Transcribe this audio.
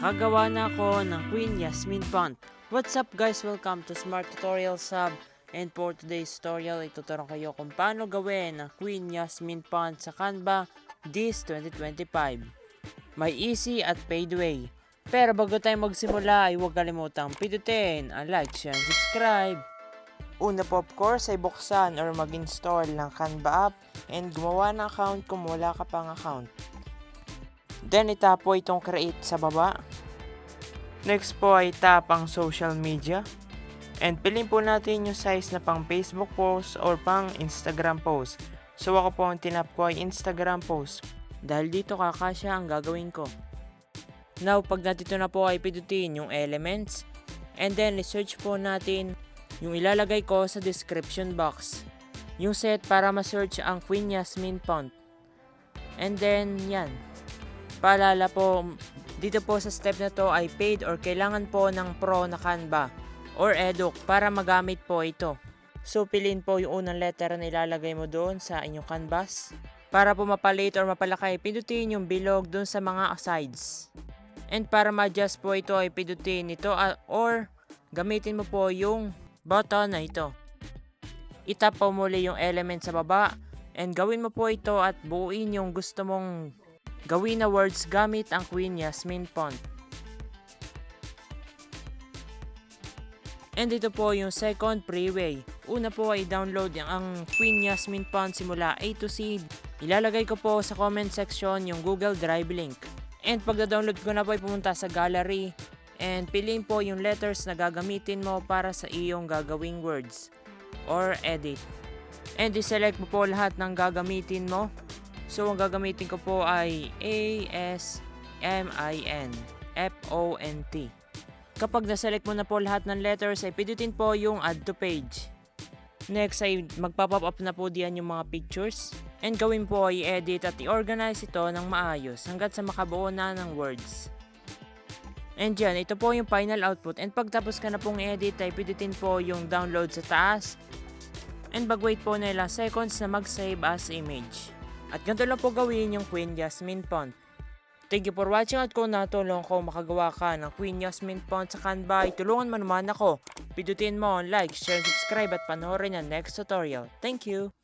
Nakagawa na ako ng Queen Yasmin font. What's up guys? Welcome to Smart Tutorial Sub. And for today's tutorial, ituturuan kayo kung paano gawin ang Queen Yasmin font sa Canva this 2025. May easy at paid way. Pero bago tayo magsimula ay huwag kalimutang pindutin ang like, share, and subscribe. Una po of course ay buksan or mag-install ng Canva app and gumawa ng account kung wala ka pang account. Then itap po itong create sa baba. Next po ay tap ang social media. And piliin po natin yung size na pang Facebook post or pang Instagram post. So ako po ang tinap ko ay Instagram post. Dahil dito kakasya ang gagawin ko. Now pag natito na po ay pindutin yung elements. And then i-search po natin yung ilalagay ko sa description box. Yung set para ma-search ang Queen Yasmin font. And then yan. Paalala po, dito po sa step na to ay paid or kailangan po ng pro na Canva or Eduk para magamit po ito. So piliin po yung unang letter na ilalagay mo doon sa inyong canvas. Para po mapalit or mapalaki, pindutin yung bilog doon sa mga sides. And para ma-adjust po ito ay pindutin ito or gamitin mo po yung button na ito. Itap po muli yung element sa baba and gawin mo po ito at buuin yung gusto mong gawin na words gamit ang Queen Yasmin font. And ito po yung second freeway. Una po ay download ang Queen Yasmin font simula A to Z. Ilalagay ko po sa comment section yung Google Drive link. And pag na-download ko na po ay pumunta sa gallery. And piliin po yung letters na gagamitin mo para sa iyong gagawing words or edit. And i-select mo po lahat ng gagamitin mo. So ang gagamitin ko po ay ASMIN FONT. Kapag na-select mo na po lahat ng letters ay pindutin po yung add to page. Next ay magpa-pop up na po diyan yung mga pictures. And gawin po ay i-edit at i-organize ito ng maayos hanggat sa makabuo na ng words. And yan, ito po yung final output. And pagtapos ka na pong i-edit ay pindutin po yung download sa taas. And mag-wait po na ilang seconds na mag-save as image. At ganito lang po gawin yung Queen Yasmin font. Thank you for watching at kung natulong ko makagawa ka ng Queen Yasmin font sa Canva, tulungan mo naman ako. Pindutin mo ang like, share, subscribe at panoorin ang next tutorial. Thank you!